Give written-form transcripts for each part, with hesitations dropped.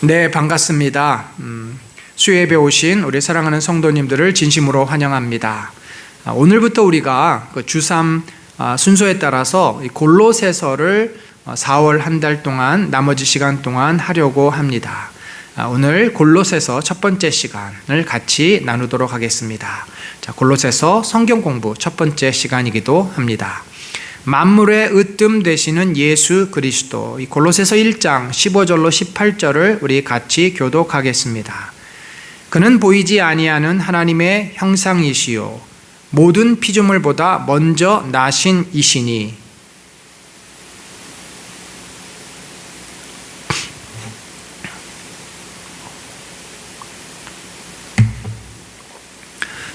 네, 반갑습니다. 수요예배 오신 우리 사랑하는 성도님들을 진심으로 환영합니다. 오늘부터 우리가 주3 순서에 따라서 골로새서를 4월 한 달 동안 나머지 시간 동안 하려고 합니다. 오늘 골로새서 첫 번째 시간을 같이 나누도록 하겠습니다. 자, 골로새서 성경 공부 첫 번째 시간이기도 합니다. 만물의 으뜸 되시는 예수 그리스도, 이 골로새서 1장 15절로 18절을 우리 같이 교독하겠습니다. 그는 보이지 아니하는 하나님의 형상이시요 모든 피조물보다 먼저 나신 이시니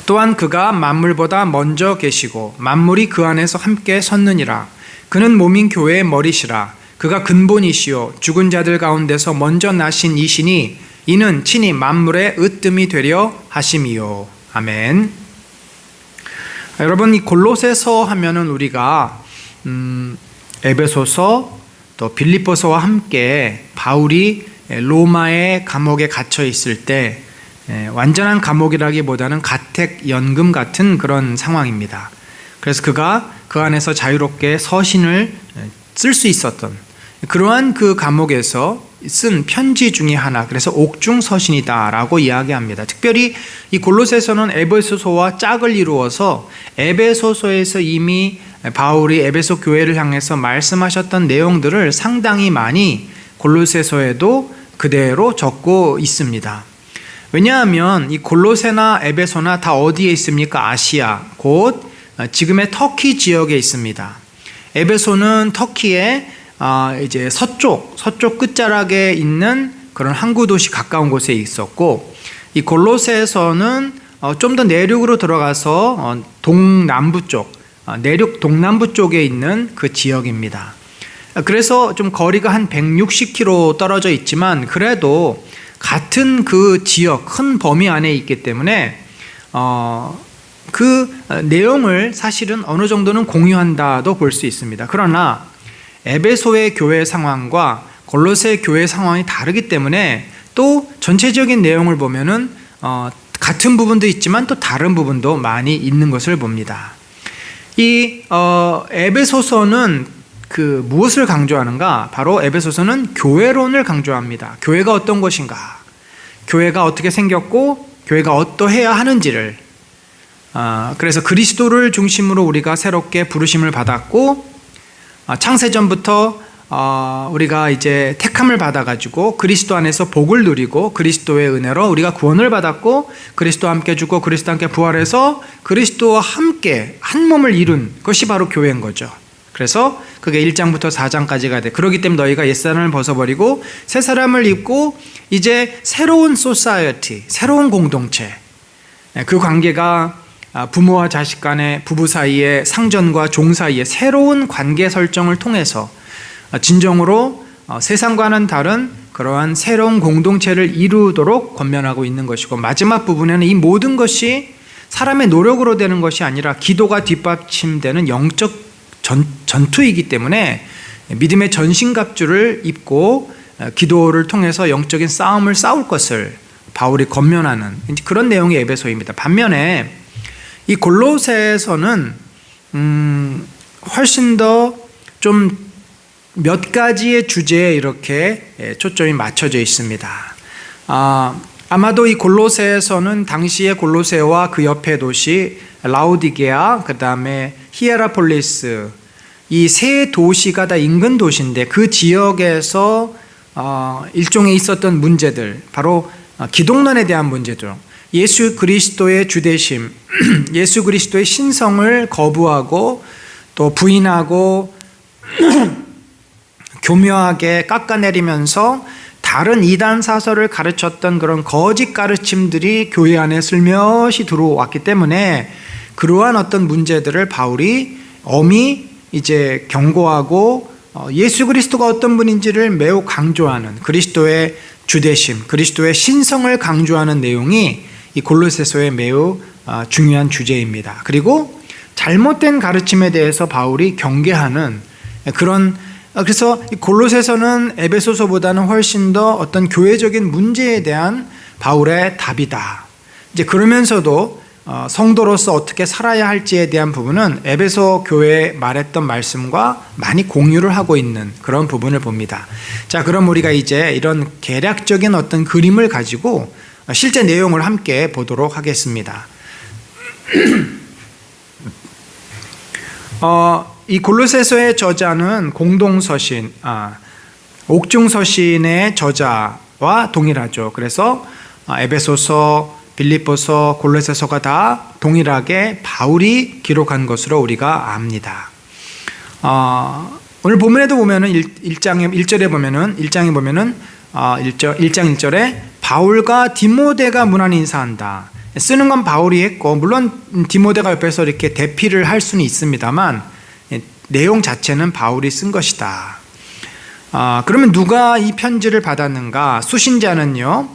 또한 그가 만물보다 먼저 계시고 만물이 그 안에서 함께 섰느니라. 그는 몸인 교회의 머리시라. 그가 근본이시요 죽은 자들 가운데서 먼저 나신 이시니 이는 친히 만물의 으뜸이 되려 하심이요. 아멘. 여러분, 이 골로새서 하면은 우리가 에베소서 또 빌립보서와 함께 바울이 로마의 감옥에 갇혀 있을 때 완전한 감옥이라기보다는 가택연금 같은 그런 상황입니다. 그래서 그가 그 안에서 자유롭게 서신을 쓸 수 있었던 그러한 그 감옥에서 쓴 편지 중에 하나, 그래서 옥중서신이다라고 이야기합니다. 특별히 이 골로새서는 에베소서와 짝을 이루어서 에베소서에서 이미 바울이 에베소 교회를 향해서 말씀하셨던 내용들을 상당히 많이 골로새서에도 그대로 적고 있습니다. 왜냐하면 이 골로새나 에베소나 다 어디에 있습니까? 아시아, 곧 지금의 터키 지역에 있습니다. 에베소는 터키의 이제 서쪽 끝자락에 있는 그런 항구 도시 가까운 곳에 있었고, 이 골로새서는 좀 더 내륙으로 들어가서 동남부 쪽, 내륙 동남부 쪽에 있는 그 지역입니다. 그래서 좀 거리가 한 160km 떨어져 있지만 그래도 같은 그 지역, 큰 범위 안에 있기 때문에 그 내용을 사실은 어느 정도는 공유한다도 볼 수 있습니다. 그러나 에베소의 교회 상황과 골로새 교회 상황이 다르기 때문에 또 전체적인 내용을 보면은 같은 부분도 있지만 또 다른 부분도 많이 있는 것을 봅니다. 이 에베소서는 그 무엇을 강조하는가? 바로 에베소서는 교회론을 강조합니다. 교회가 어떤 것인가? 교회가 어떻게 생겼고 교회가 어떠해야 하는지를, 그래서 그리스도를 중심으로 우리가 새롭게 부르심을 받았고, 창세전부터 우리가 이제 택함을 받아가지고 그리스도 안에서 복을 누리고 그리스도의 은혜로 우리가 구원을 받았고, 그리스도와 함께 죽고 그리스도와 함께 부활해서 그리스도와 함께 한 몸을 이룬 것이 바로 교회인 거죠. 그래서 그게 1장부터 4장까지가 돼. 그렇기 때문에 너희가 옛사람을 벗어버리고 새 사람을 입고 이제 새로운 소사이어티, 새로운 공동체, 그 관계가 부모와 자식 간의, 부부 사이에, 상전과 종 사이에 새로운 관계 설정을 통해서 진정으로 세상과는 다른 그러한 새로운 공동체를 이루도록 권면하고 있는 것이고, 마지막 부분에는 이 모든 것이 사람의 노력으로 되는 것이 아니라 기도가 뒷받침되는 영적 전투이기 때문에 믿음의 전신갑주를 입고 기도를 통해서 영적인 싸움을 싸울 것을 바울이 권면하는 그런 내용의 에베소입니다. 반면에 이 골로새서는 훨씬 더 좀 몇 가지의 주제에 이렇게 초점이 맞춰져 있습니다. 아마도 이 골로새서는 당시의 골로새와 그 옆에 도시 라오디게아, 그 다음에 히에라폴리스, 이 세 도시가 다 인근 도시인데 그 지역에서 일종의 있었던 문제들, 바로 기독론에 대한 문제들, 예수 그리스도의 주되심, 예수 그리스도의 신성을 거부하고 또 부인하고 교묘하게 깎아내리면서 다른 이단 사설을 가르쳤던 그런 거짓 가르침들이 교회 안에 슬며시 들어왔기 때문에 그러한 어떤 문제들을 바울이 엄히 이제 경고하고 예수 그리스도가 어떤 분인지를 매우 강조하는, 그리스도의 주되심, 그리스도의 신성을 강조하는 내용이 이 골로새서의 매우 중요한 주제입니다. 그리고 잘못된 가르침에 대해서 바울이 경계하는 그런 그래서 골로새서는 에베소서보다는 훨씬 더 어떤 교회적인 문제에 대한 바울의 답이다. 이제 그러면서도 성도로서 어떻게 살아야 할지에 대한 부분은 에베소 교회에 말했던 말씀과 많이 공유를 하고 있는 그런 부분을 봅니다. 자, 그럼 우리가 이제 이런 개략적인 어떤 그림을 가지고 실제 내용을 함께 보도록 하겠습니다. 이 골로새서의 저자는 공동서신, 옥중서신의 저자와 동일하죠. 그래서 에베소서, 빌립보서, 골로새서가 다 동일하게 바울이 기록한 것으로 우리가 압니다. 오늘 본문에도 보면은 1장에 보면은 1장 1절에 바울과 디모데가 문안 인사한다. 쓰는 건 바울이 했고, 물론 디모데가 옆에서 이렇게 대피를 할 수는 있습니다만 내용 자체는 바울이 쓴 것이다. 그러면 누가 이 편지를 받았는가? 수신자는요,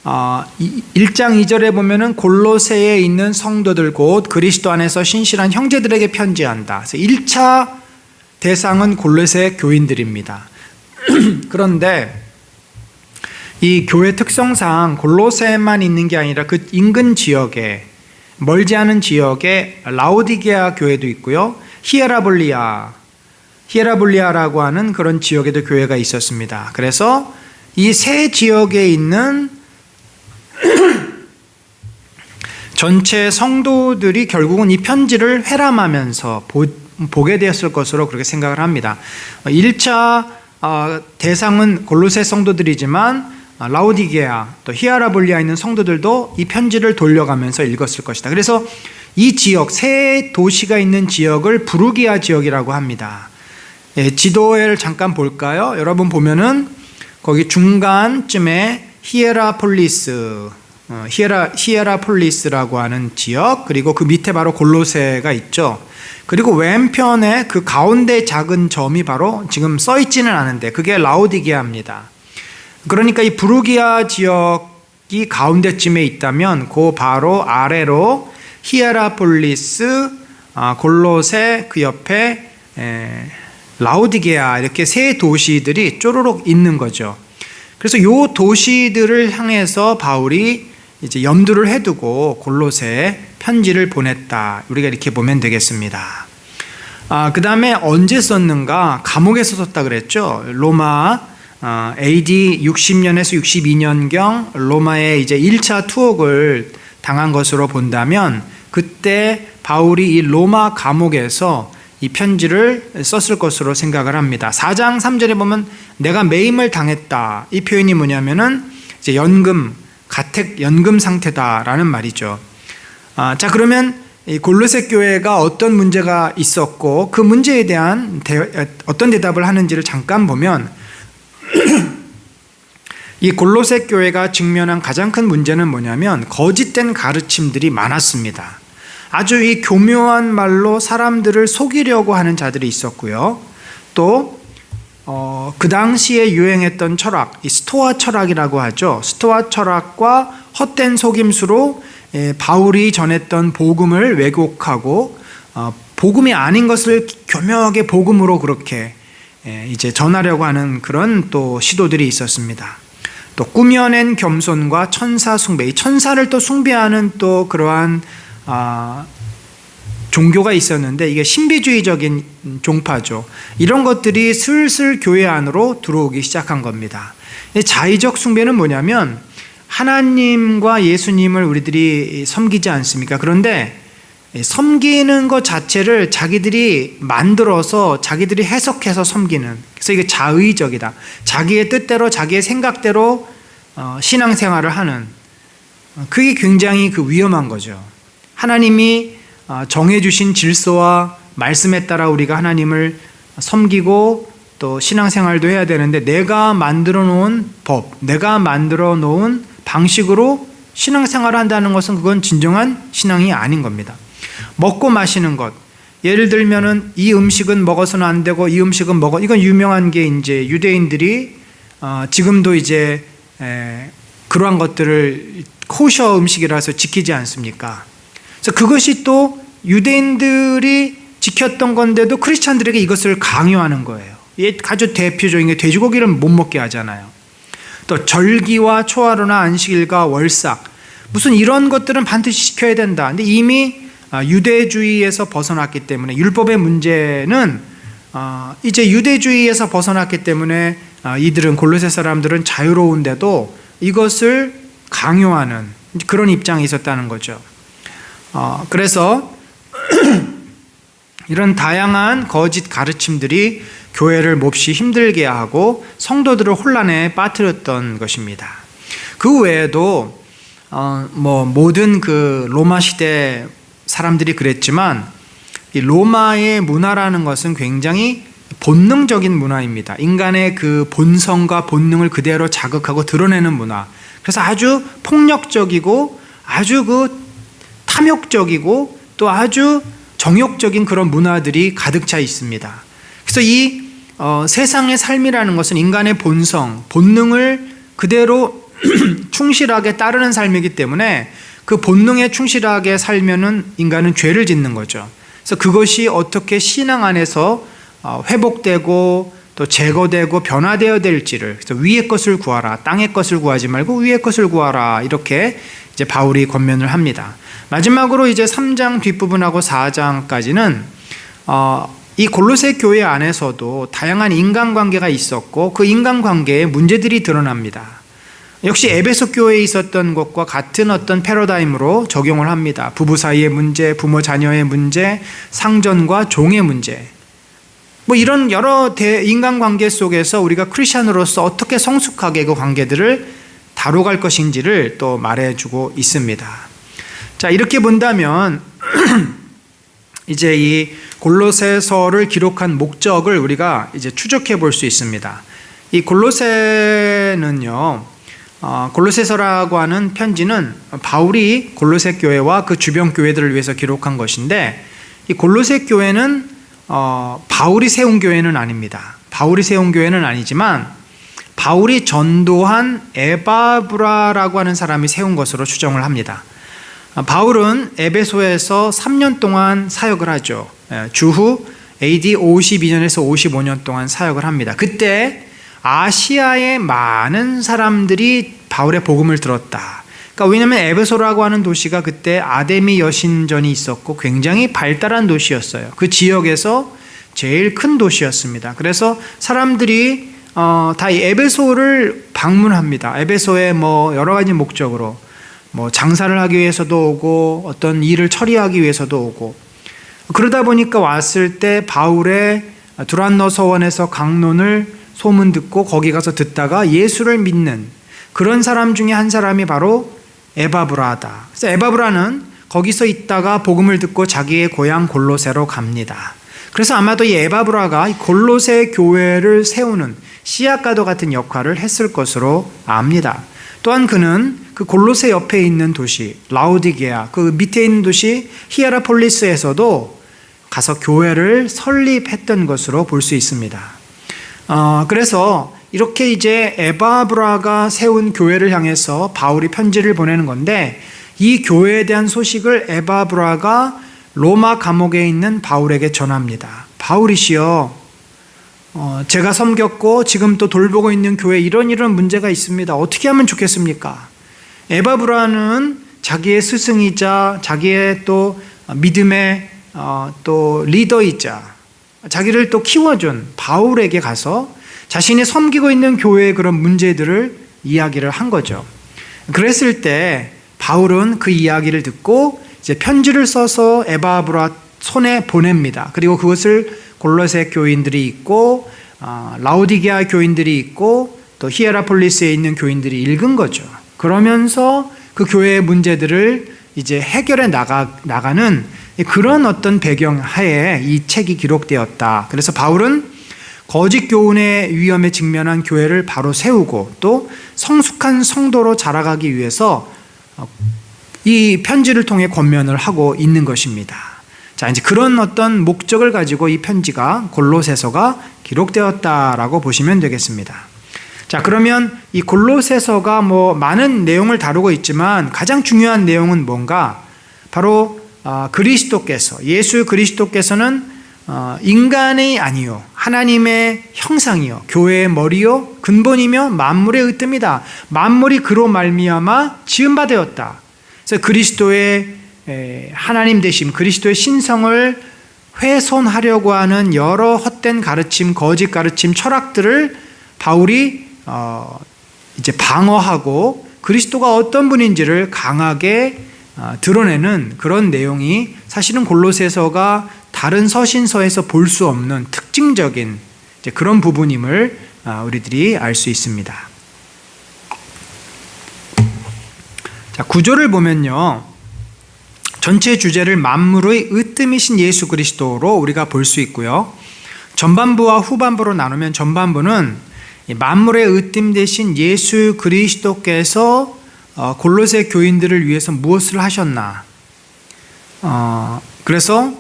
1장 2절에 보면은 골로새에 있는 성도들 곧 그리스도 안에서 신실한 형제들에게 편지한다. 그래서 1차 대상은 골로새 교인들입니다. 그런데 이 교회 특성상 골로새만 있는 게 아니라 그 인근 지역에, 멀지 않은 지역에 라오디게아 교회도 있고요, 히에라볼리아라고 하는 그런 지역에도 교회가 있었습니다. 그래서 이 세 지역에 있는 전체 성도들이 결국은 이 편지를 회람하면서 보게 되었을 것으로 그렇게 생각을 합니다. 1차 대상은 골로새 성도들이지만 라오디게아, 또 히에라볼리아에 있는 성도들도 이 편지를 돌려가면서 읽었을 것이다. 그래서 이 지역, 세 도시가 있는 지역을 부르기아 지역이라고 합니다. 지도를 잠깐 볼까요? 여러분 보면은 거기 중간쯤에 히에라폴리스라고 하는 지역, 그리고 그 밑에 바로 골로새가 있죠. 그리고 왼편에 그 가운데 작은 점이 바로 지금 써 있지는 않은데 그게 라오디게아입니다. 그러니까 이 부르기아 지역이 가운데쯤에 있다면 그 바로 아래로 히에라폴리스, 골로새, 그 옆에 라오디게아, 이렇게 세 도시들이 쪼르륵 있는 거죠. 그래서 이 도시들을 향해서 바울이 이제 염두를 해두고 골로새에 편지를 보냈다. 우리가 이렇게 보면 되겠습니다. 그 다음에 언제 썼는가? 감옥에서 썼다 그랬죠. 로마 AD 60년에서 62년경 로마에 이제 1차 투옥을 당한 것으로 본다면 그때 바울이 이 로마 감옥에서 이 편지를 썼을 것으로 생각을 합니다. 4장 3절에 보면 내가 매임을 당했다. 이 표현이 뭐냐면은 이제 가택 연금 상태다라는 말이죠. 자, 그러면 이 골로새 교회가 어떤 문제가 있었고 그 문제에 대한 어떤 대답을 하는지를 잠깐 보면 이 골로새 교회가 직면한 가장 큰 문제는 뭐냐면 거짓된 가르침들이 많았습니다. 아주 이 교묘한 말로 사람들을 속이려고 하는 자들이 있었고요. 또 그 당시에 유행했던 철학, 이 스토아 철학이라고 하죠. 스토아 철학과 헛된 속임수로 바울이 전했던 복음을 왜곡하고 복음이 아닌 것을 교묘하게 복음으로 그렇게 이제 전하려고 하는 그런 또 시도들이 있었습니다. 또 꾸며낸 겸손과 천사 숭배, 이 천사를 또 숭배하는 또 그러한 종교가 있었는데 이게 신비주의적인 종파죠. 이런 것들이 슬슬 교회 안으로 들어오기 시작한 겁니다. 자의적 숭배는 뭐냐면 하나님과 예수님을 우리들이 섬기지 않습니까? 그런데 섬기는 것 자체를 자기들이 만들어서 자기들이 해석해서 섬기는, 그래서 이게 자의적이다. 자기의 뜻대로 자기의 생각대로 신앙생활을 하는, 그게 굉장히 위험한 거죠. 하나님이 정해주신 질서와 말씀에 따라 우리가 하나님을 섬기고 또 신앙생활도 해야 되는데 내가 만들어 놓은 법, 내가 만들어 놓은 방식으로 신앙생활을 한다는 것은 그건 진정한 신앙이 아닌 겁니다. 먹고 마시는 것, 예를 들면은 이 음식은 먹어서는 안 되고 이 음식은 이건 유명한 게 이제 유대인들이 지금도 이제 그러한 것들을 코셔 음식이라서 지키지 않습니까? 그래서 그것이 또 유대인들이 지켰던 건데도 크리스찬들에게 이것을 강요하는 거예요. 아주 대표적인 게 돼지고기를 못 먹게 하잖아요. 또 절기와 초하루나 안식일과 월삭, 무슨 이런 것들은 반드시 지켜야 된다. 근데 이미 유대주의에서 벗어났기 때문에, 율법의 문제는 이제 유대주의에서 벗어났기 때문에 이들은, 골로새 사람들은 자유로운데도 이것을 강요하는 그런 입장이 있었다는 거죠. 그래서 이런 다양한 거짓 가르침들이 교회를 몹시 힘들게 하고 성도들을 혼란에 빠뜨렸던 것입니다. 그 외에도 모든 그 로마 시대 사람들이 그랬지만, 이 로마의 문화라는 것은 굉장히 본능적인 문화입니다. 인간의 그 본성과 본능을 그대로 자극하고 드러내는 문화. 그래서 아주 폭력적이고 아주 그 탐욕적이고 또 아주 정욕적인 그런 문화들이 가득 차 있습니다. 그래서 이 세상의 삶이라는 것은 인간의 본성, 본능을 그대로 충실하게 따르는 삶이기 때문에 그 본능에 충실하게 살면은 인간은 죄를 짓는 거죠. 그래서 그것이 어떻게 신앙 안에서 회복되고 또 제거되고 변화되어야 될지를, 그래서 위의 것을 구하라, 땅의 것을 구하지 말고 위의 것을 구하라, 이렇게 이제 바울이 권면을 합니다. 마지막으로 이제 3장 뒷부분하고 4장까지는 이 골로새 교회 안에서도 다양한 인간관계가 있었고 그 인간관계에 문제들이 드러납니다. 역시 에베소 교회에 있었던 것과 같은 어떤 패러다임으로 적용을 합니다. 부부 사이의 문제, 부모 자녀의 문제, 상전과 종의 문제, 이런 여러 인간관계 속에서 우리가 크리스찬으로서 어떻게 성숙하게 그 관계들을 다뤄갈 것인지를 또 말해주고 있습니다. 자, 이렇게 본다면 이제 이 골로새서를 기록한 목적을 우리가 이제 추적해 볼 수 있습니다. 이 골로새는요, 골로새서라고 하는 편지는 바울이 골로새 교회와 그 주변 교회들을 위해서 기록한 것인데, 이 골로새 교회는 바울이 세운 교회는 아닙니다. 바울이 세운 교회는 아니지만 바울이 전도한 에바브라라고 하는 사람이 세운 것으로 추정을 합니다. 바울은 에베소에서 3년 동안 사역을 하죠. 주후 AD 52년에서 55년 동안 사역을 합니다. 그때 아시아의 많은 사람들이 바울의 복음을 들었다. 그러니까 왜냐하면 에베소라고 하는 도시가 그때 아데미 여신전이 있었고 굉장히 발달한 도시였어요. 그 지역에서 제일 큰 도시였습니다. 그래서 사람들이 다 이 에베소를 방문합니다. 에베소에 여러 가지 목적으로 장사를 하기 위해서도 오고 어떤 일을 처리하기 위해서도 오고, 그러다 보니까 왔을 때 바울의 두란노 서원에서 강론을 소문 듣고 거기 가서 듣다가 예수를 믿는 그런 사람 중에 한 사람이 바로 에바브라다. 그래서 에바브라는 거기서 있다가 복음을 듣고 자기의 고향 골로새로 갑니다. 그래서 아마도 이 에바브라가 골로새 교회를 세우는 씨앗과도 같은 역할을 했을 것으로 압니다. 또한 그는 그 골로새 옆에 있는 도시 라오디게아, 그 밑에 있는 도시 히에라폴리스에서도 가서 교회를 설립했던 것으로 볼 수 있습니다. 그래서 이렇게 이제 에바브라가 세운 교회를 향해서 바울이 편지를 보내는 건데, 이 교회에 대한 소식을 에바브라가 로마 감옥에 있는 바울에게 전합니다. 바울이시여, 제가 섬겼고 지금 또 돌보고 있는 교회에 이런 문제가 있습니다. 어떻게 하면 좋겠습니까? 에바브라는 자기의 스승이자 자기의 또 믿음의 또 리더이자 자기를 또 키워준 바울에게 가서 자신이 섬기고 있는 교회의 그런 문제들을 이야기를 한 거죠. 그랬을 때 바울은 그 이야기를 듣고 이제 편지를 써서 에바브라 손에 보냅니다. 그리고 그것을 골로새 교인들이 있고 라오디게아 교인들이 있고 또 히에라폴리스에 있는 교인들이 읽은 거죠. 그러면서 그 교회의 문제들을 이제 해결해 나가는 그런 어떤 배경 하에 이 책이 기록되었다. 그래서 바울은 거짓 교훈의 위험에 직면한 교회를 바로 세우고 또 성숙한 성도로 자라가기 위해서 이 편지를 통해 권면을 하고 있는 것입니다. 자, 이제 그런 어떤 목적을 가지고 이 편지가 골로새서가 기록되었다라고 보시면 되겠습니다. 자, 그러면 이 골로새서가 많은 내용을 다루고 있지만 가장 중요한 내용은 뭔가? 바로 그리스도께서, 예수 그리스도께서는 인간의 아니요 하나님의 형상이요 교회의 머리요 근본이며 만물의 으뜸이다. 만물이 그로 말미암아 지은 바 되었다. 그래서 그리스도의 하나님 되심, 그리스도의 신성을 훼손하려고 하는 여러 헛된 가르침, 거짓 가르침, 철학들을 바울이 이제 방어하고 그리스도가 어떤 분인지를 강하게 드러내는 그런 내용이 사실은 골로새서가 다른 서신서에서 볼 수 없는 특징적인 이제 그런 부분임을 우리들이 알 수 있습니다. 자, 구조를 보면요. 전체 주제를 만물의 으뜸이신 예수 그리스도로 우리가 볼 수 있고요. 전반부와 후반부로 나누면 전반부는 만물의 으뜸 되신 예수 그리스도께서 골로새 교인들을 위해서 무엇을 하셨나, 그래서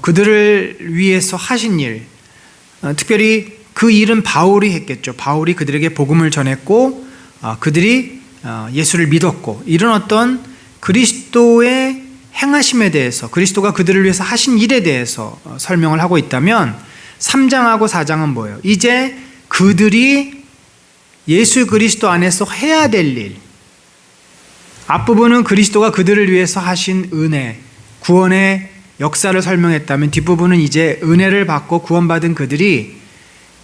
그들을 위해서 하신 일, 특별히 그 일은 바울이 했겠죠. 바울이 그들에게 복음을 전했고 그들이 예수를 믿었고, 이런 어떤 그리스도의 행하심에 대해서, 그리스도가 그들을 위해서 하신 일에 대해서 설명을 하고 있다면 3장하고 4장은 뭐예요? 이제 그들이 예수 그리스도 안에서 해야 될 일, 앞부분은 그리스도가 그들을 위해서 하신 은혜, 구원의 역사를 설명했다면 뒷부분은 이제 은혜를 받고 구원받은 그들이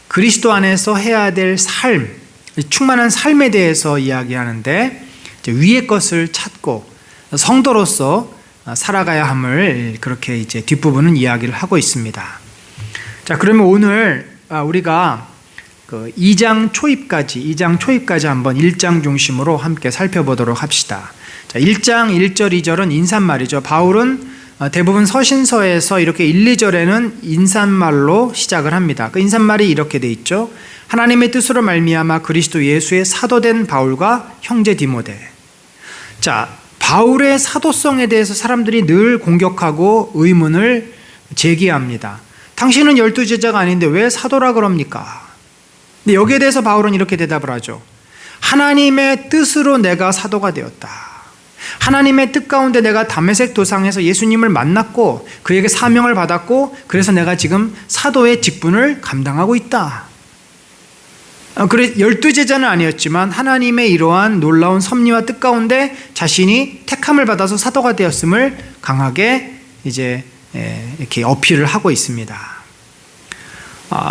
그리스도 안에서 해야 될 삶, 충만한 삶에 대해서 이야기하는데, 이제 위의 것을 찾고 성도로서 살아가야 함을 그렇게 이제 뒷부분은 이야기를 하고 있습니다. 자, 그러면 오늘 우리가 그 2장 초입까지 한번 1장 중심으로 함께 살펴보도록 합시다. 자, 1장 1절 2절은 인사말이죠. 바울은 대부분 서신서에서 이렇게 1, 2절에는 인사말로 시작을 합니다. 그 인사말이 이렇게 돼 있죠. 하나님의 뜻으로 말미암아 그리스도 예수의 사도된 바울과 형제 디모데. 자, 바울의 사도성에 대해서 사람들이 늘 공격하고 의문을 제기합니다. 당신은 12제자가 아닌데 왜 사도라 그럽니까? 근데 여기에 대해서 바울은 이렇게 대답을 하죠. 하나님의 뜻으로 내가 사도가 되었다. 하나님의 뜻 가운데 내가 다메섹 도상에서 예수님을 만났고 그에게 사명을 받았고, 그래서 내가 지금 사도의 직분을 감당하고 있다. 그래 12제자는 아니었지만 하나님의 이러한 놀라운 섭리와 뜻 가운데 자신이 택함을 받아서 사도가 되었음을 강하게 이제 이렇게 어필을 하고 있습니다.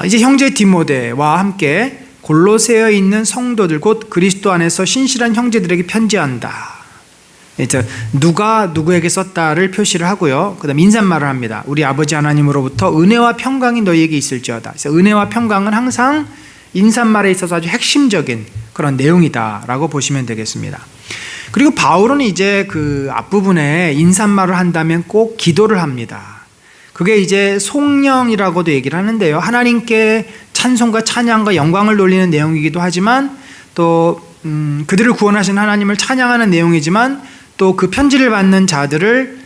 이제 형제 디모데와 함께 골로새에 있는 성도들, 곧 그리스도 안에서 신실한 형제들에게 편지한다. 이제 누가 누구에게 썼다를 표시를 하고요. 그 다음 인사말을 합니다. 우리 아버지 하나님으로부터 은혜와 평강이 너희에게 있을지어다. 그래서 은혜와 평강은 항상 인사말에 있어서 아주 핵심적인 그런 내용이다라고 보시면 되겠습니다. 그리고 바울은 이제 그 앞부분에 인사말을 한다면 꼭 기도를 합니다. 그게 이제 송영이라고도 얘기를 하는데요. 하나님께 찬송과 찬양과 영광을 돌리는 내용이기도 하지만 또 그들을 구원하신 하나님을 찬양하는 내용이지만 또 그 편지를 받는 자들을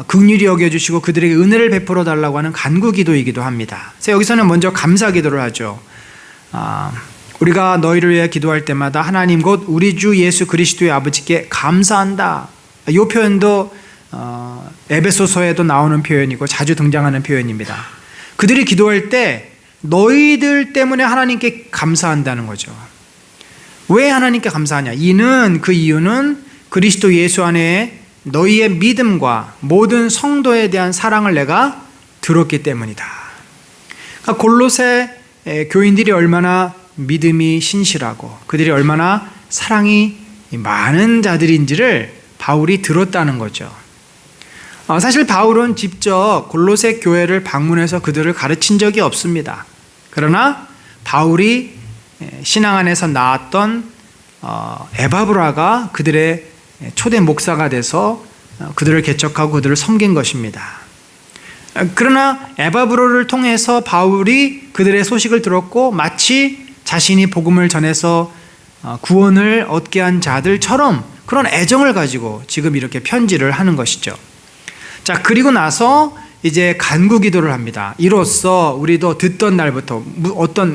긍휼히 여겨주시고 그들에게 은혜를 베풀어 달라고 하는 간구기도이기도 합니다. 그래서 여기서는 먼저 감사기도를 하죠. 우리가 너희를 위해 기도할 때마다 하나님 곧 우리 주 예수 그리스도의 아버지께 감사한다. 이 표현도 에베소서에도 나오는 표현이고 자주 등장하는 표현입니다. 그들이 기도할 때 너희들 때문에 하나님께 감사한다는 거죠. 왜 하나님께 감사하냐? 그 이유는 그리스도 예수 안에 너희의 믿음과 모든 성도에 대한 사랑을 내가 들었기 때문이다. 그러니까 골로새 교인들이 얼마나 믿음이 신실하고 그들이 얼마나 사랑이 많은 자들인지를 바울이 들었다는 거죠. 사실 바울은 직접 골로새 교회를 방문해서 그들을 가르친 적이 없습니다. 그러나 바울이 신앙 안에서 낳았던 에바브라가 그들의 초대 목사가 돼서 그들을 개척하고 그들을 섬긴 것입니다. 그러나 에바브로를 통해서 바울이 그들의 소식을 들었고 마치 자신이 복음을 전해서 구원을 얻게 한 자들처럼 그런 애정을 가지고 지금 이렇게 편지를 하는 것이죠. 자, 그리고 나서 이제 간구 기도를 합니다. 이로써 우리도 듣던 날부터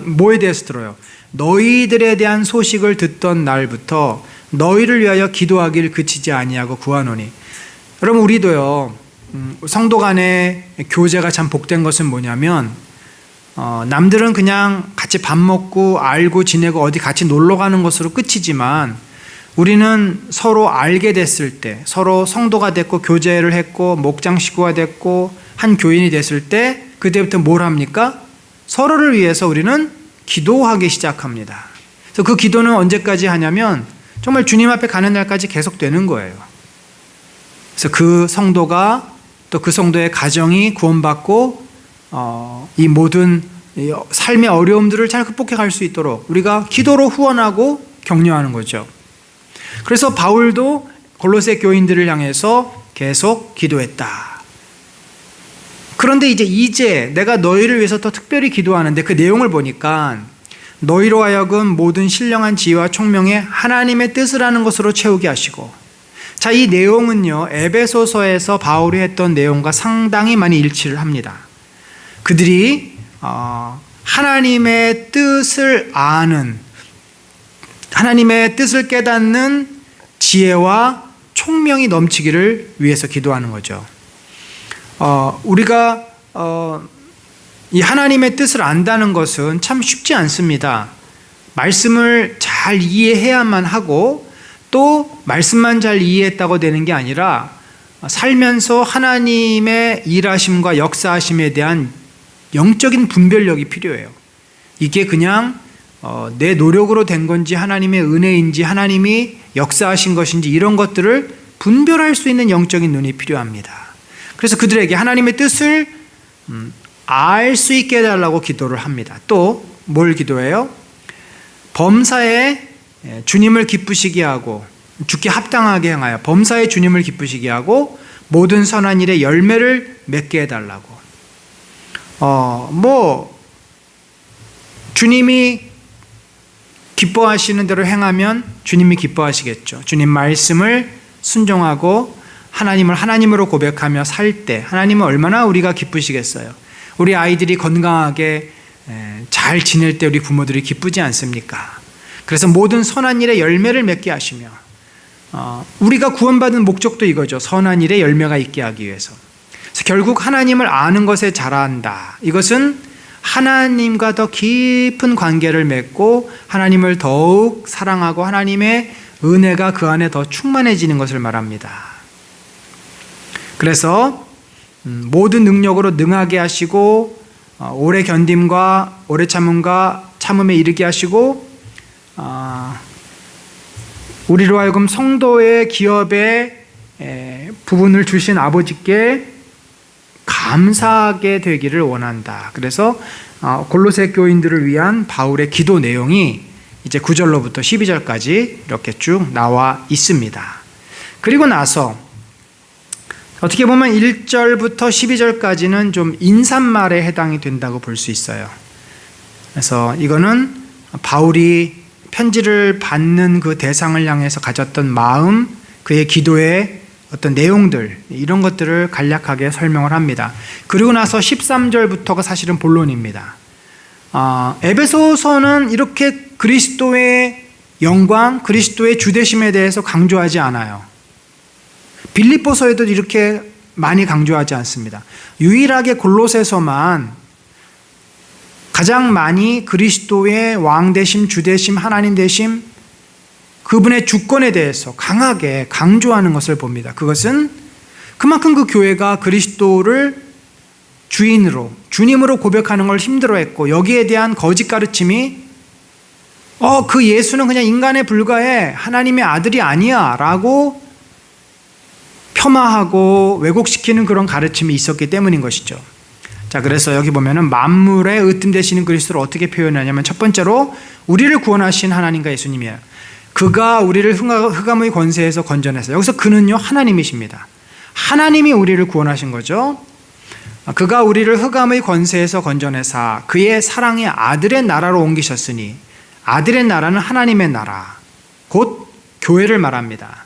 뭐에 대해서 들어요? 너희들에 대한 소식을 듣던 날부터 너희를 위하여 기도하길 그치지 아니하고 구하노니. 여러분, 우리도요 성도 간의 교제가 참 복된 것은 뭐냐면 남들은 그냥 같이 밥 먹고 알고 지내고 어디 같이 놀러 가는 것으로 끝이지만 우리는 서로 알게 됐을 때, 서로 성도가 됐고 교제를 했고 목장 식구가 됐고 한 교인이 됐을 때 그때부터 뭘 합니까? 서로를 위해서 우리는 기도하기 시작합니다. 그래서 그 기도는 언제까지 하냐면 정말 주님 앞에 가는 날까지 계속되는 거예요. 그래서 그 성도가 또 그 성도의 가정이 구원받고 이 모든 삶의 어려움들을 잘 극복해 갈 수 있도록 우리가 기도로 후원하고 격려하는 거죠. 그래서 바울도 골로새 교인들을 향해서 계속 기도했다. 그런데 이제 내가 너희를 위해서 더 특별히 기도하는데 그 내용을 보니까 너희로 하여금 모든 신령한 지혜와 총명에 하나님의 뜻을 아는 것으로 채우게 하시고, 자, 이 내용은요 에베소서에서 바울이 했던 내용과 상당히 많이 일치를 합니다. 그들이 하나님의 뜻을 아는, 하나님의 뜻을 깨닫는 지혜와 총명이 넘치기를 위해서 기도하는 거죠. 우리가 이 하나님의 뜻을 안다는 것은 참 쉽지 않습니다. 말씀을 잘 이해해야만 하고 또 말씀만 잘 이해했다고 되는 게 아니라 살면서 하나님의 일하심과 역사하심에 대한 영적인 분별력이 필요해요. 이게 그냥 내 노력으로 된 건지 하나님의 은혜인지 하나님이 역사하신 것인지 이런 것들을 분별할 수 있는 영적인 눈이 필요합니다. 그래서 그들에게 하나님의 뜻을 알 수 있게 해달라고 기도를 합니다. 또 뭘 기도해요? 범사에 주님을 기쁘시게 하고 주께 합당하게 행하여 범사에 주님을 기쁘시게 하고 모든 선한 일에 열매를 맺게 해달라고. 주님이 기뻐하시는 대로 행하면 주님이 기뻐하시겠죠. 주님 말씀을 순종하고 하나님을 하나님으로 고백하며 살 때 하나님은 얼마나 우리가 기쁘시겠어요. 우리 아이들이 건강하게 잘 지낼 때 우리 부모들이 기쁘지 않습니까? 그래서 모든 선한 일에 열매를 맺게 하시며 우리가 구원받은 목적도 이거죠. 선한 일에 열매가 있게 하기 위해서. 그래서 결국 하나님을 아는 것에 자라한다. 이것은 하나님과 더 깊은 관계를 맺고 하나님을 더욱 사랑하고 하나님의 은혜가 그 안에 더 충만해지는 것을 말합니다. 그래서 모든 능력으로 능하게 하시고 오래 견딤과 오래 참음과 참음에 이르게 하시고 우리로 하여금 성도의 기업의 부분을 주신 아버지께 감사하게 되기를 원한다. 그래서 골로새 교인들을 위한 바울의 기도 내용이 이제 9절로부터 12절까지 이렇게 쭉 나와 있습니다. 그리고 나서 어떻게 보면 1절부터 12절까지는 좀 인사말에 해당이 된다고 볼 수 있어요. 그래서 이거는 바울이 편지를 받는 그 대상을 향해서 가졌던 마음, 그의 기도의 어떤 내용들, 이런 것들을 간략하게 설명을 합니다. 그리고 나서 13절부터가 사실은 본론입니다. 에베소서는 이렇게 그리스도의 영광, 그리스도의 주되심에 대해서 강조하지 않아요. 빌립보서에도 이렇게 많이 강조하지 않습니다. 유일하게 골로새서만 가장 많이 그리스도의 왕되심, 주되심, 하나님 되심, 그분의 주권에 대해서 강하게 강조하는 것을 봅니다. 그것은 그만큼 그 교회가 그리스도를 주인으로, 주님으로 고백하는 걸 힘들어했고, 여기에 대한 거짓 가르침이 그 예수는 그냥 인간에 불과해, 하나님의 아들이 아니야 라고 폄하하고 왜곡시키는 그런 가르침이 있었기 때문인 것이죠. 자, 그래서 여기 보면은 만물의 으뜸 되시는 그리스도를 어떻게 표현하냐면 첫 번째로 우리를 구원하신 하나님과 예수님이에요. 그가 우리를 흑암의 권세에서 건져내서, 여기서 그는요 하나님이십니다. 하나님이 우리를 구원하신 거죠. 그가 우리를 흑암의 권세에서 건져내사 그의 사랑의 아들의 나라로 옮기셨으니, 아들의 나라는 하나님의 나라, 곧 교회를 말합니다.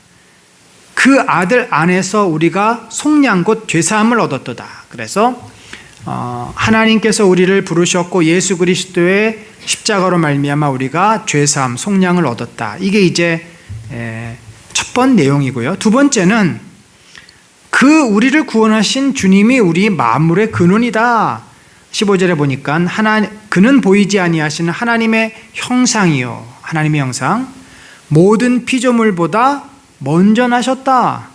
그 아들 안에서 우리가 속량 곧 죄사함을 얻었도다. 그래서 하나님께서 우리를 부르셨고 예수 그리스도의 십자가로 말미암아 우리가 죄사함, 속량을 얻었다. 이게 이제 첫 번 내용이고요. 두 번째는 그 우리를 구원하신 주님이 우리 만물의 근원이다. 15절에 보니까 그는 보이지 아니하시는 하나님의 형상이요, 하나님의 형상, 모든 피조물보다 먼저 나셨다.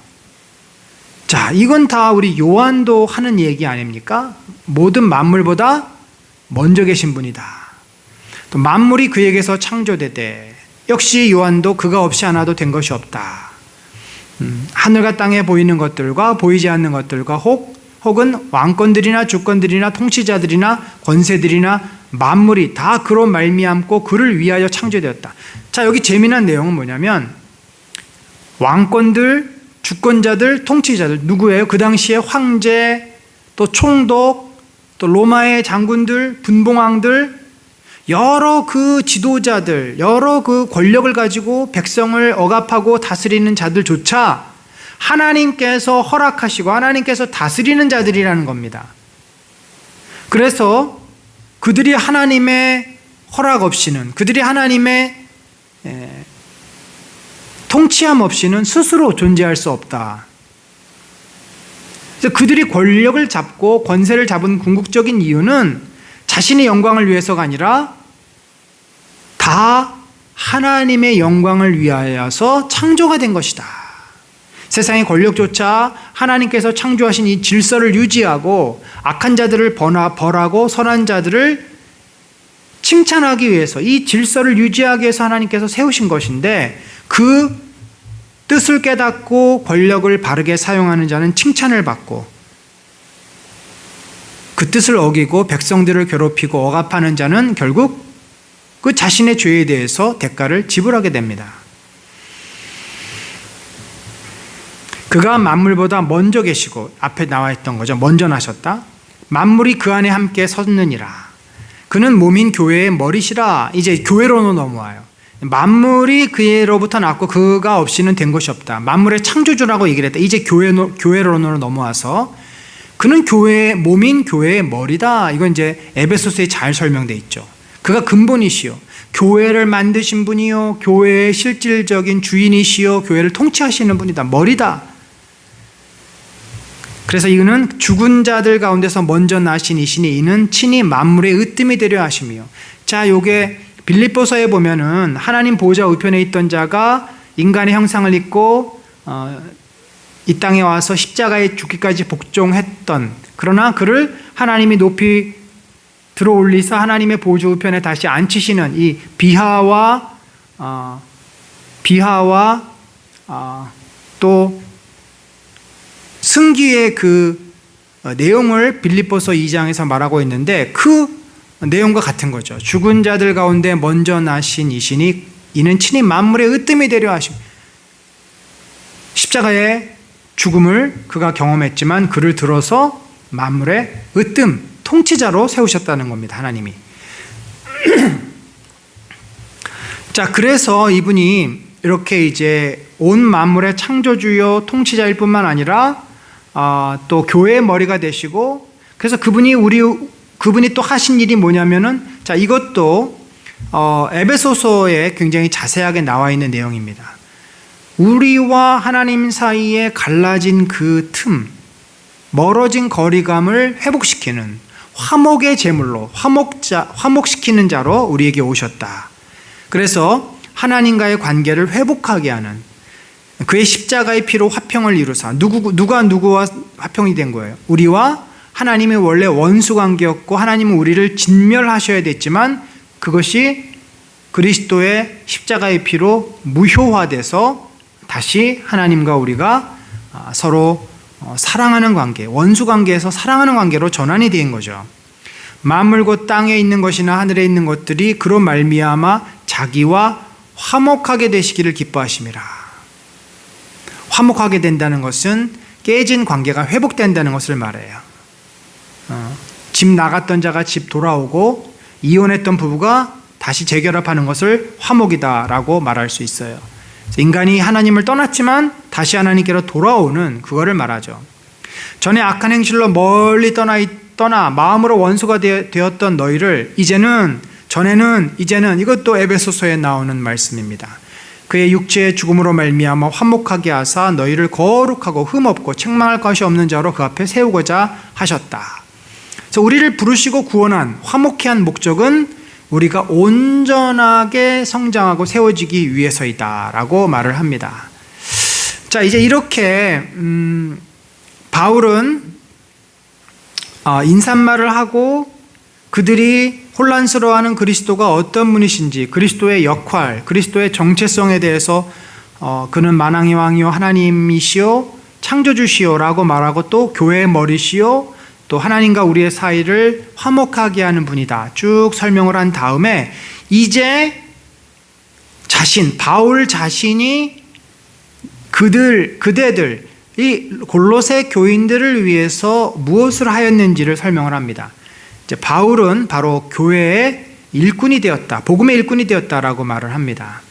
자, 이건 다 우리 요한도 하는 얘기 아닙니까? 모든 만물보다 먼저 계신 분이다. 또 만물이 그에게서 창조되되, 역시 요한도 그가 없이 하나도 된 것이 없다. 하늘과 땅에 보이는 것들과 보이지 않는 것들과 혹은 왕권들이나 주권들이나 통치자들이나 권세들이나 만물이 다 그로 말미암고 그를 위하여 창조되었다. 자, 여기 재미난 내용은 뭐냐면 왕권들, 주권자들, 통치자들 누구예요? 그 당시에 황제, 또 총독, 또 로마의 장군들, 분봉왕들, 여러 그 지도자들, 여러 그 권력을 가지고 백성을 억압하고 다스리는 자들조차 하나님께서 허락하시고 하나님께서 다스리는 자들이라는 겁니다. 그래서 그들이 하나님의 허락 없이는, 그들이 하나님의 통치함 없이는 스스로 존재할 수 없다. 그래서 그들이 권력을 잡고 권세를 잡은 궁극적인 이유는 자신의 영광을 위해서가 아니라 다 하나님의 영광을 위하여서 창조가 된 것이다. 세상의 권력조차 하나님께서 창조하신 이 질서를 유지하고 악한 자들을 벌하고 선한 자들을 칭찬하기 위해서, 이 질서를 유지하기 위해서 하나님께서 세우신 것인데, 그 뜻을 깨닫고 권력을 바르게 사용하는 자는 칭찬을 받고, 그 뜻을 어기고 백성들을 괴롭히고 억압하는 자는 결국 그 자신의 죄에 대해서 대가를 지불하게 됩니다. 그가 만물보다 먼저 계시고, 앞에 나와 있던 거죠. 먼저 나셨다. 만물이 그 안에 함께 섰느니라. 그는 몸인 교회의 머리시라. 이제 교회로 넘어와요. 만물이 그로부터 났고 그가 없이는 된 것이 없다. 만물의 창조주라고 얘기를 했다. 이제 교회론으로 넘어와서 그는 교회의 몸인 교회의 머리다. 이건 이제 에베소서에 잘 설명되어 있죠. 그가 근본이시요, 교회를 만드신 분이요, 교회의 실질적인 주인이시요, 교회를 통치하시는 분이다. 머리다. 그래서 이는 죽은 자들 가운데서 먼저 나신 이시니 이는 친히 만물의 으뜸이 되려 하심이요. 자, 요게 빌립보서에 보면은 하나님 보좌 우편에 있던 자가 인간의 형상을 입고 이 땅에 와서 십자가에 죽기까지 복종했던, 그러나 그를 하나님이 높이 들어올리사 하나님의 보좌 우편에 다시 앉히시는 이 비하와 또 승기의 그 내용을 빌립보서 2장에서 말하고 있는데, 그 내용과 같은 거죠. 죽은 자들 가운데 먼저 나신 이시니 이는 친히 만물의 으뜸이 되려 하심. 십자가의 죽음을 그가 경험했지만 그를 들어서 만물의 으뜸, 통치자로 세우셨다는 겁니다. 하나님이. 자, 그래서 이분이 이렇게 이제 온 만물의 창조주요 통치자일 뿐만 아니라 또 교회의 머리가 되시고, 그래서 그분이 또 하신 일이 뭐냐면은, 자, 이것도 에베소서에 굉장히 자세하게 나와 있는 내용입니다. 우리와 하나님 사이에 갈라진 그 틈, 멀어진 거리감을 회복시키는 화목의 제물로, 화목시키는 자로 우리에게 오셨다. 그래서 하나님과의 관계를 회복하게 하는, 그의 십자가의 피로 화평을 이루사, 누가 누구와 화평이 된 거예요? 우리와 하나님의 원래 원수 관계였고, 하나님은 우리를 진멸하셔야 됐지만 그것이 그리스도의 십자가의 피로 무효화돼서 다시 하나님과 우리가 서로 사랑하는 관계, 원수 관계에서 사랑하는 관계로 전환이 된 거죠. 만물 곧 땅에 있는 것이나 하늘에 있는 것들이 그로 말미암아 자기와 화목하게 되시기를 기뻐하심이라. 화목하게 된다는 것은 깨진 관계가 회복된다는 것을 말해요. 집 나갔던 자가 집 돌아오고 이혼했던 부부가 다시 재결합하는 것을 화목이다라고 말할 수 있어요. 인간이 하나님을 떠났지만 다시 하나님께로 돌아오는 그거를 말하죠. 전에 악한 행실로 멀리 떠나 마음으로 원수가 되었던 너희를 이제는, 이제는, 이것도 에베소서에 나오는 말씀입니다. 그의 육체의 죽음으로 말미암아 화목하게 하사 너희를 거룩하고 흠없고 책망할 것이 없는 자로 그 앞에 세우고자 하셨다. 그래서 우리를 부르시고 구원한 화목케 한 목적은 우리가 온전하게 성장하고 세워지기 위해서이다라고 말을 합니다. 자, 이제 이렇게 바울은 인사말을 하고 그들이 혼란스러워하는 그리스도가 어떤 분이신지, 그리스도의 역할, 그리스도의 정체성에 대해서 그는 만왕의 왕이요 하나님이시요 창조주시요라고 말하고 또 교회의 머리시요 또 하나님과 우리의 사이를 화목하게 하는 분이다 쭉 설명을 한 다음에 이제 바울 자신이 그대들 이 골로새 교인들을 위해서 무엇을 하였는지를 설명을 합니다. 이제 바울은 바로 교회의 일꾼이 되었다, 복음의 일꾼이 되었다라고 말을 합니다.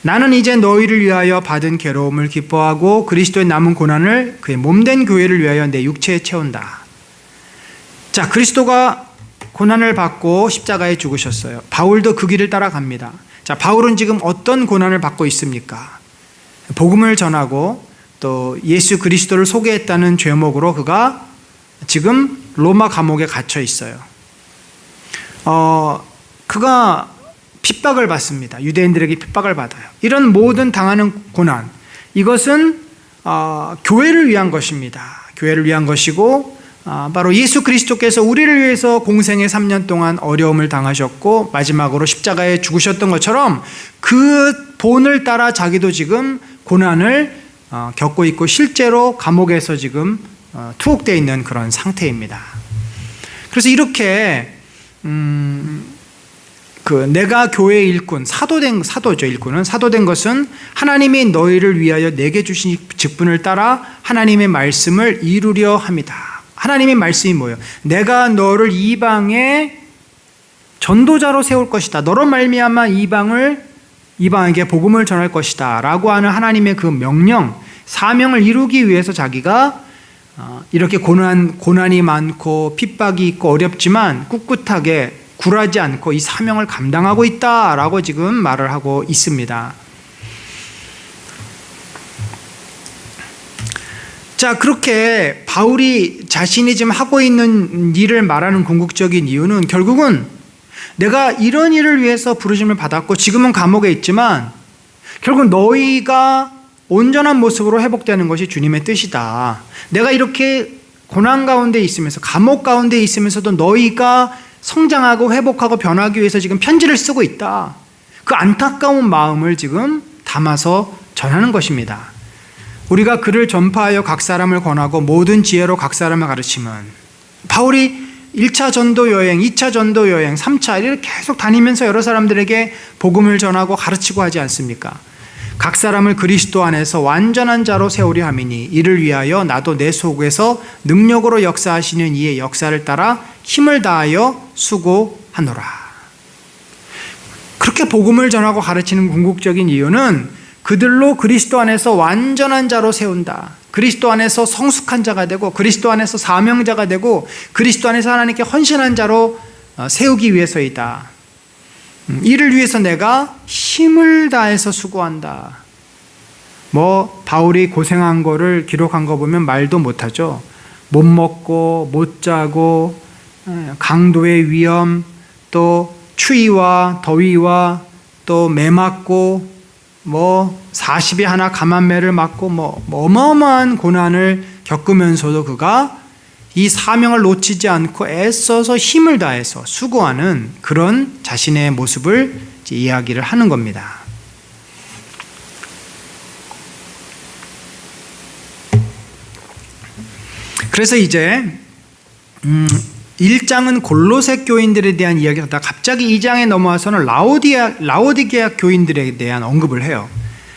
나는 이제 너희를 위하여 받은 괴로움을 기뻐하고 그리스도의 남은 고난을 그의 몸된 교회를 위하여 내 육체에 채운다. 자, 그리스도가 고난을 받고 십자가에 죽으셨어요. 바울도 그 길을 따라갑니다. 자, 바울은 지금 어떤 고난을 받고 있습니까? 복음을 전하고 또 예수 그리스도를 소개했다는 죄목으로 그가 지금 로마 감옥에 갇혀 있어요. 그가 핍박을 받습니다. 유대인들에게 핍박을 받아요. 이런 모든 당하는 고난, 이것은 교회를 위한 것입니다. 교회를 위한 것이고 바로 예수 그리스도께서 우리를 위해서 공생의 3년 동안 어려움을 당하셨고 마지막으로 십자가에 죽으셨던 것처럼 그 본을 따라 자기도 지금 고난을 겪고 있고 실제로 감옥에서 지금 투옥되어 있는 그런 상태입니다. 그래서 이렇게 내가 교회의 일꾼, 사도죠. 일꾼은 사도된 것은 하나님이 너희를 위하여 내게 주신 직분을 따라 하나님의 말씀을 이루려 합니다. 하나님의 말씀이 뭐예요? 내가 너를 이방의 전도자로 세울 것이다. 너로 말미암아 이방에게 복음을 전할 것이다 라고 하는 하나님의 그 명령, 사명을 이루기 위해서 자기가 이렇게 고난이 많고 핍박이 있고 어렵지만 꿋꿋하게 굴하지 않고 이 사명을 감당하고 있다라고 지금 말을 하고 있습니다. 자, 그렇게 바울이 자신이 지금 하고 있는 일을 말하는 궁극적인 이유는 결국은 내가 이런 일을 위해서 부르심을 받았고 지금은 감옥에 있지만 결국 너희가 온전한 모습으로 회복되는 것이 주님의 뜻이다. 내가 이렇게 고난 가운데 있으면서 감옥 가운데 있으면서도 너희가 성장하고 회복하고 변하기 위해서 지금 편지를 쓰고 있다. 그 안타까운 마음을 지금 담아서 전하는 것입니다. 우리가 그를 전파하여 각 사람을 권하고 모든 지혜로 각 사람을 가르치면 바울이 1차 전도 여행, 2차 전도 여행, 3차 이렇게 계속 다니면서 여러 사람들에게 복음을 전하고 가르치고 하지 않습니까? 각 사람을 그리스도 안에서 완전한 자로 세우려 함이니 이를 위하여 나도 내 속에서 능력으로 역사하시는 이의 역사를 따라 힘을 다하여 수고하노라. 그렇게 복음을 전하고 가르치는 궁극적인 이유는 그들로 그리스도 안에서 완전한 자로 세운다. 그리스도 안에서 성숙한 자가 되고 그리스도 안에서 사명자가 되고 그리스도 안에서 하나님께 헌신한 자로 세우기 위해서이다. 이를 위해서 내가 힘을 다해서 수고한다. 바울이 고생한 거를 기록한 거 보면 말도 못하죠. 못 먹고 못 자고 강도의 위험, 또 추위와 더위와 또 매 맞고 40이 하나 감한매를 맞고 어마어마한 고난을 겪으면서도 그가 이 사명을 놓치지 않고 애써서 힘을 다해서 수고하는 그런 자신의 모습을 이야기를 하는 겁니다. 그래서 이제 1장은 골로새 교인들에 대한 이야기를 하다가 갑자기 2장에 넘어와서는 라오디게아 교인들에 대한 언급을 해요.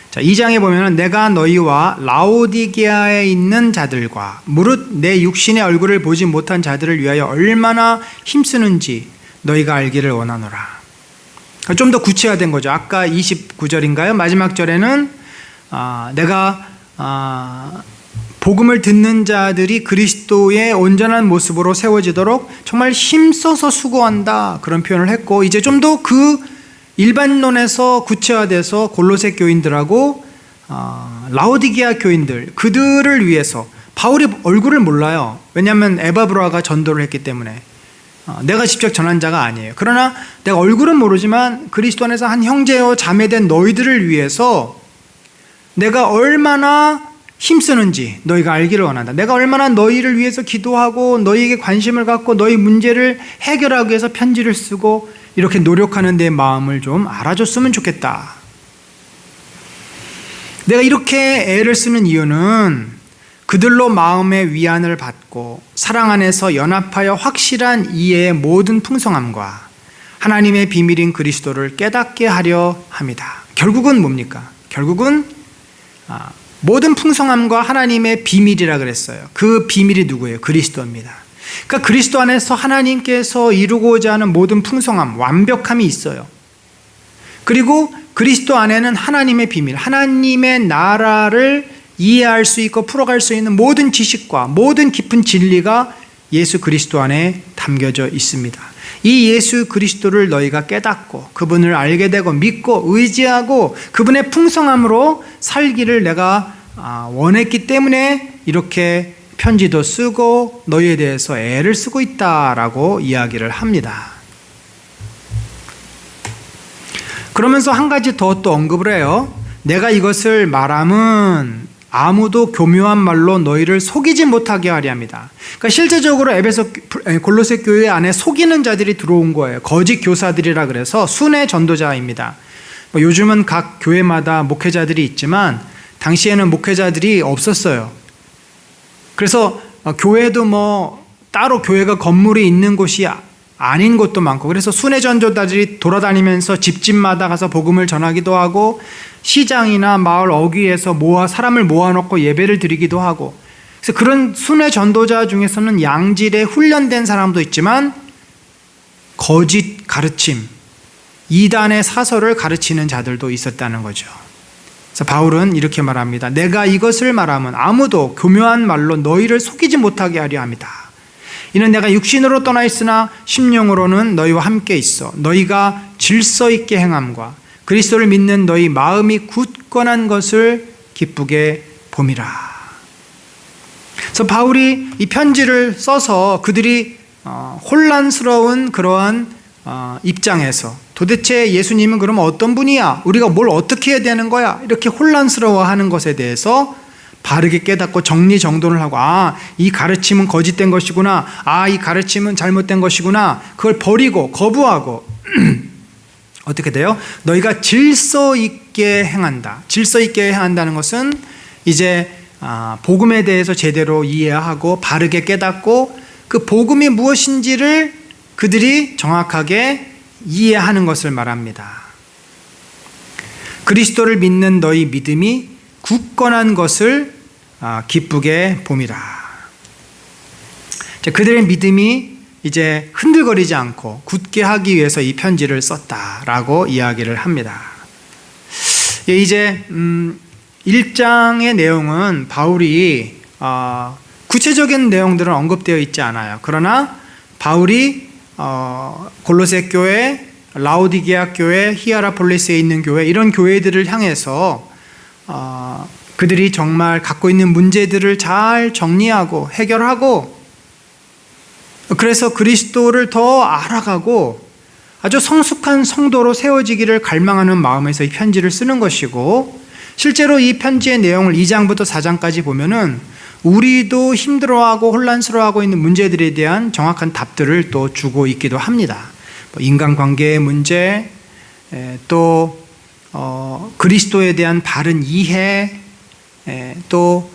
자, 2장에 보면은 내가 너희와 라오디게아에 있는 자들과 무릇 내 육신의 얼굴을 보지 못한 자들을 위하여 얼마나 힘쓰는지 너희가 알기를 원하노라. 좀 더 구체화된 거죠. 아까 29절인가요? 마지막 절에는 내가 복음을 듣는 자들이 그리스도의 온전한 모습으로 세워지도록 정말 힘써서 수고한다 그런 표현을 했고 이제 좀 더 그 일반론에서 구체화돼서 골로새 교인들하고 라오디게아 교인들, 그들을 위해서 바울이 얼굴을 몰라요. 왜냐하면 에바브라가 전도를 했기 때문에 내가 직접 전한 자가 아니에요. 그러나 내가 얼굴은 모르지만 그리스도 안에서 한 형제요 자매된 너희들을 위해서 내가 얼마나 힘쓰는지 너희가 알기를 원한다. 내가 얼마나 너희를 위해서 기도하고 너희에게 관심을 갖고 너희 문제를 해결하기 위해서 편지를 쓰고 이렇게 노력하는 내 마음을 좀 알아줬으면 좋겠다. 내가 이렇게 애를 쓰는 이유는 그들로 마음의 위안을 받고 사랑 안에서 연합하여 확실한 이해의 모든 풍성함과 하나님의 비밀인 그리스도를 깨닫게 하려 합니다. 결국은 뭡니까? 결국은 모든 풍성함과 하나님의 비밀이라 그랬어요. 그 비밀이 누구예요? 그리스도입니다. 그러니까 그리스도 안에서 하나님께서 이루고자 하는 모든 풍성함, 완벽함이 있어요. 그리고 그리스도 안에는 하나님의 비밀, 하나님의 나라를 이해할 수 있고 풀어갈 수 있는 모든 지식과 모든 깊은 진리가 예수 그리스도 안에 담겨져 있습니다. 이 예수 그리스도를 너희가 깨닫고 그분을 알게 되고 믿고 의지하고 그분의 풍성함으로 살기를 내가 원했기 때문에 이렇게 편지도 쓰고 너희에 대해서 애를 쓰고 있다라고 이야기를 합니다. 그러면서 한 가지 더 또 언급을 해요. 내가 이것을 말함은 아무도 교묘한 말로 너희를 속이지 못하게 하려 합니다. 그러니까 실제적으로 골로새 교회 안에 속이는 자들이 들어온 거예요. 거짓 교사들이라 그래서 순회 전도자입니다. 요즘은 각 교회마다 목회자들이 있지만 당시에는 목회자들이 없었어요. 그래서 교회도 따로 교회가 건물이 있는 곳이 아닌 곳도 많고, 그래서 순회 전도자들이 돌아다니면서 집집마다 가서 복음을 전하기도 하고 시장이나 마을 어귀에서 사람을 모아놓고 예배를 드리기도 하고, 그래서 그런 순회 전도자 중에서는 양질의 훈련된 사람도 있지만 거짓 가르침, 이단의 사설을 가르치는 자들도 있었다는 거죠. 그래서 바울은 이렇게 말합니다. 내가 이것을 말하면 아무도 교묘한 말로 너희를 속이지 못하게 하려 합니다. 이는 내가 육신으로 떠나 있으나 심령으로는 너희와 함께 있어 너희가 질서 있게 행함과 그리스도를 믿는 너희 마음이 굳건한 것을 기쁘게 봄이라. 그래서 바울이 이 편지를 써서 그들이 혼란스러운 그러한 입장에서 도대체 예수님은 그러면 어떤 분이야? 우리가 뭘 어떻게 해야 되는 거야? 이렇게 혼란스러워하는 것에 대해서 바르게 깨닫고 정리정돈을 하고, 이 가르침은 거짓된 것이구나, 이 가르침은 잘못된 것이구나, 그걸 버리고 거부하고 어떻게 돼요? 너희가 질서 있게 행한다. 질서 있게 행한다는 것은 이제 복음에 대해서 제대로 이해하고 바르게 깨닫고 그 복음이 무엇인지를 그들이 정확하게 이해하는 것을 말합니다. 그리스도를 믿는 너희 믿음이 굳건한 것을 기쁘게 봄이라. 그들의 믿음이 이제 흔들거리지 않고 굳게 하기 위해서 이 편지를 썼다라고 이야기를 합니다. 이제 1장의 내용은 바울이 구체적인 내용들은 언급되어 있지 않아요. 그러나 바울이 골로새 교회, 라오디게아 교회, 히아라폴리스에 있는 교회, 이런 교회들을 향해서 그들이 정말 갖고 있는 문제들을 잘 정리하고 해결하고, 그래서 그리스도를 더 알아가고 아주 성숙한 성도로 세워지기를 갈망하는 마음에서 이 편지를 쓰는 것이고, 실제로 이 편지의 내용을 2장부터 4장까지 보면은 우리도 힘들어하고 혼란스러워하고 있는 문제들에 대한 정확한 답들을 또 주고 있기도 합니다. 인간관계의 문제, 또 그리스도에 대한 바른 이해, 또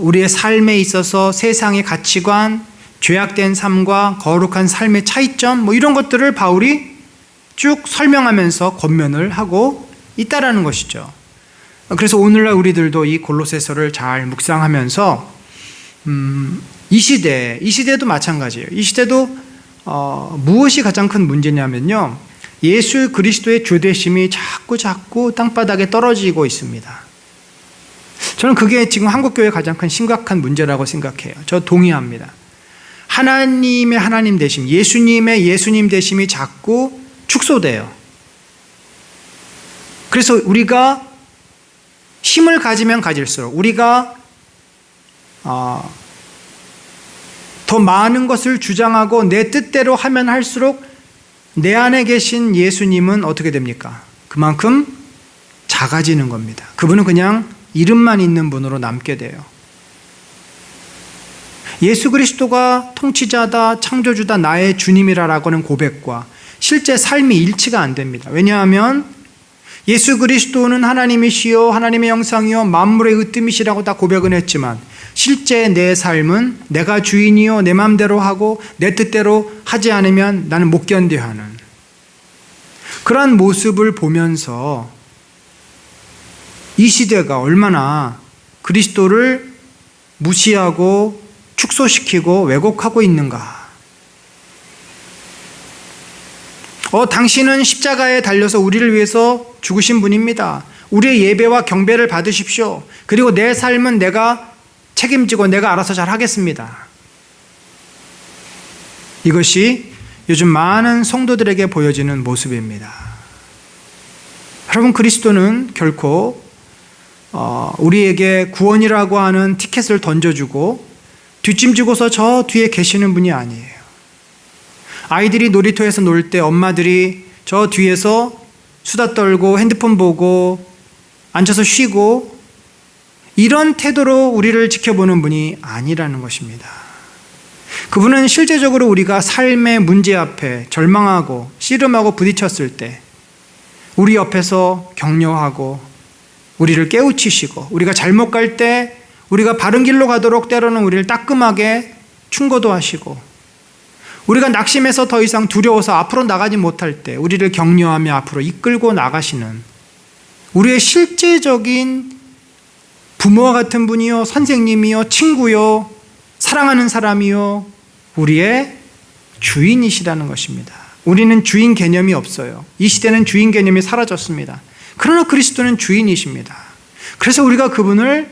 우리의 삶에 있어서 세상의 가치관, 죄악된 삶과 거룩한 삶의 차이점, 이런 것들을 바울이 쭉 설명하면서 권면을 하고 있다라는 것이죠. 그래서 오늘날 우리들도 이 골로새서를 잘 묵상하면서 이 시대도 마찬가지예요. 이 시대도 무엇이 가장 큰 문제냐면요, 예수 그리스도의 주되심이 자꾸 땅바닥에 떨어지고 있습니다. 저는 그게 지금 한국교회의 가장 큰 심각한 문제라고 생각해요. 저 동의합니다. 하나님의 하나님 되심, 예수님의 예수님 되심이 자꾸 축소돼요. 그래서 우리가 힘을 가지면 가질수록, 우리가 더 많은 것을 주장하고 내 뜻대로 하면 할수록 내 안에 계신 예수님은 어떻게 됩니까? 그만큼 작아지는 겁니다. 그분은 그냥 이름만 있는 분으로 남게 돼요. 예수 그리스도가 통치자다, 창조주다, 나의 주님이라라고는 고백과 실제 삶이 일치가 안 됩니다. 왜냐하면 예수 그리스도는 하나님이시요 하나님의 형상이요 만물의 으뜸이시라고 다 고백은 했지만 실제 내 삶은 내가 주인이요 내 마음대로 하고 내 뜻대로 하지 않으면 나는 못 견뎌하는 그러한 모습을 보면서 이 시대가 얼마나 그리스도를 무시하고 축소시키고 왜곡하고 있는가. 당신은 십자가에 달려서 우리를 위해서 죽으신 분입니다. 우리의 예배와 경배를 받으십시오. 그리고 내 삶은 내가 책임지고 내가 알아서 잘 하겠습니다. 이것이 요즘 많은 성도들에게 보여지는 모습입니다. 여러분, 그리스도는 결코 우리에게 구원이라고 하는 티켓을 던져주고 뒷짐지고서 저 뒤에 계시는 분이 아니에요. 아이들이 놀이터에서 놀 때 엄마들이 저 뒤에서 수다 떨고 핸드폰 보고 앉아서 쉬고 이런 태도로 우리를 지켜보는 분이 아니라는 것입니다. 그분은 실제적으로 우리가 삶의 문제 앞에 절망하고 씨름하고 부딪혔을 때 우리 옆에서 격려하고 우리를 깨우치시고 우리가 잘못 갈 때 우리가 바른 길로 가도록 때로는 우리를 따끔하게 충고도 하시고 우리가 낙심해서 더 이상 두려워서 앞으로 나가지 못할 때 우리를 격려하며 앞으로 이끌고 나가시는 우리의 실제적인 부모와 같은 분이요, 선생님이요, 친구요, 사랑하는 사람이요, 우리의 주인이시라는 것입니다. 우리는 주인 개념이 없어요. 이 시대는 주인 개념이 사라졌습니다. 그러나 그리스도는 주인이십니다. 그래서 우리가 그분을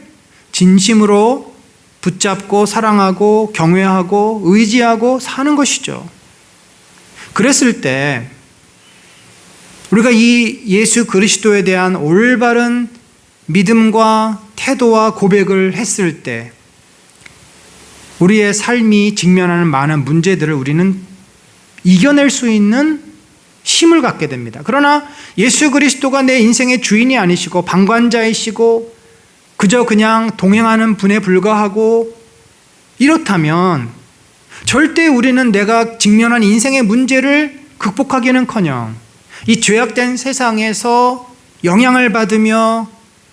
진심으로 붙잡고 사랑하고 경외하고 의지하고 사는 것이죠. 그랬을 때 우리가 이 예수 그리스도에 대한 올바른 믿음과 태도와 고백을 했을 때 우리의 삶이 직면하는 많은 문제들을 우리는 이겨낼 수 있는 힘을 갖게 됩니다. 그러나 예수 그리스도가 내 인생의 주인이 아니시고 방관자이시고 그저 그냥 동행하는 분에 불과하고 이렇다면 절대 우리는 내가 직면한 인생의 문제를 극복하기는커녕 이 죄악된 세상에서 영향을 받으며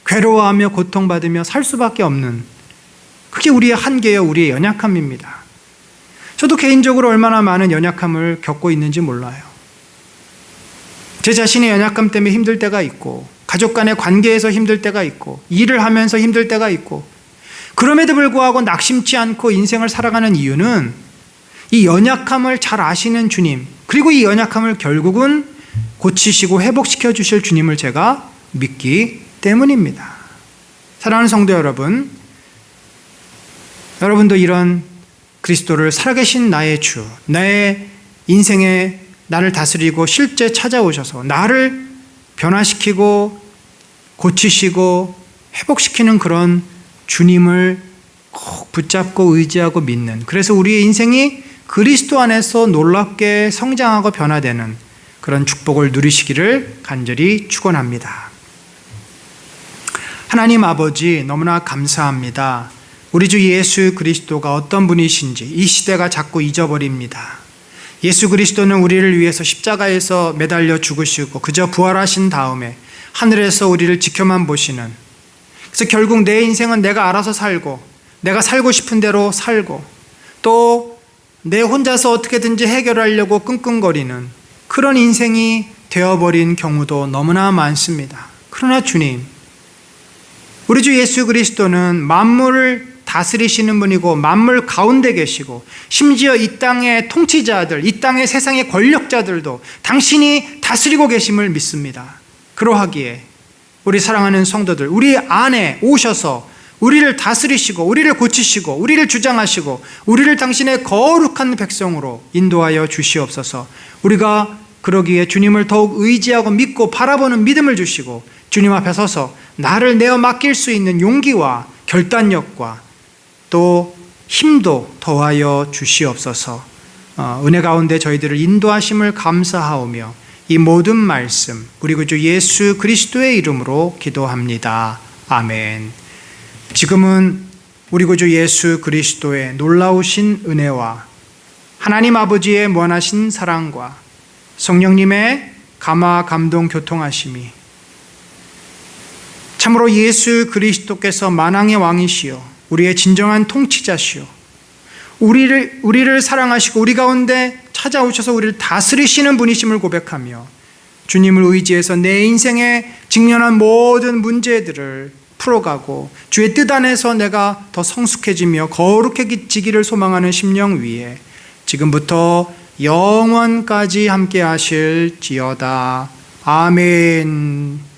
괴로워하며 고통받으며 살 수밖에 없는 그게 우리의 한계요, 우리의 연약함입니다. 저도 개인적으로 얼마나 많은 연약함을 겪고 있는지 몰라요. 제 자신의 연약함 때문에 힘들 때가 있고 가족 간의 관계에서 힘들 때가 있고 일을 하면서 힘들 때가 있고 그럼에도 불구하고 낙심치 않고 인생을 살아가는 이유는 이 연약함을 잘 아시는 주님 그리고 이 연약함을 결국은 고치시고 회복시켜 주실 주님을 제가 믿기 때문입니다. 사랑하는 성도 여러분, 여러분도 이런 그리스도를 살아계신 나의 주, 나의 인생에 나를 다스리고 실제 찾아오셔서 나를 변화시키고 고치시고 회복시키는 그런 주님을 꼭 붙잡고 의지하고 믿는, 그래서 우리의 인생이 그리스도 안에서 놀랍게 성장하고 변화되는 그런 축복을 누리시기를 간절히 축원합니다. 하나님 아버지, 너무나 감사합니다. 우리 주 예수 그리스도가 어떤 분이신지 이 시대가 자꾸 잊어버립니다. 예수 그리스도는 우리를 위해서 십자가에서 매달려 죽으시고 그저 부활하신 다음에 하늘에서 우리를 지켜만 보시는, 그래서 결국 내 인생은 내가 알아서 살고 내가 살고 싶은 대로 살고 또 내 혼자서 어떻게든지 해결하려고 끙끙거리는 그런 인생이 되어버린 경우도 너무나 많습니다. 그러나 주님, 우리 주 예수 그리스도는 만물을 다스리시는 분이고 만물 가운데 계시고 심지어 이 땅의 통치자들, 이 땅의 세상의 권력자들도 당신이 다스리고 계심을 믿습니다. 그러하기에 우리 사랑하는 성도들, 우리 안에 오셔서 우리를 다스리시고 우리를 고치시고 우리를 주장하시고 우리를 당신의 거룩한 백성으로 인도하여 주시옵소서. 우리가 그러기에 주님을 더욱 의지하고 믿고 바라보는 믿음을 주시고 주님 앞에 서서 나를 내어 맡길 수 있는 용기와 결단력과 또 힘도 더하여 주시옵소서. 은혜 가운데 저희들을 인도하심을 감사하오며 이 모든 말씀 우리 구주 예수 그리스도의 이름으로 기도합니다. 아멘. 지금은 우리 구주 예수 그리스도의 놀라우신 은혜와 하나님 아버지의 무한하신 사랑과 성령님의 감화 감동 교통하심이 참으로 예수 그리스도께서 만왕의 왕이시여 우리의 진정한 통치자시여 우리를 사랑하시고 우리 가운데 찾아오셔서 우리를 다스리시는 분이심을 고백하며 주님을 의지해서 내 인생에 직면한 모든 문제들을 풀어가고 주의 뜻 안에서 내가 더 성숙해지며 거룩해지기를 소망하는 심령 위에 지금부터 영원까지 함께 하실지어다. 아멘.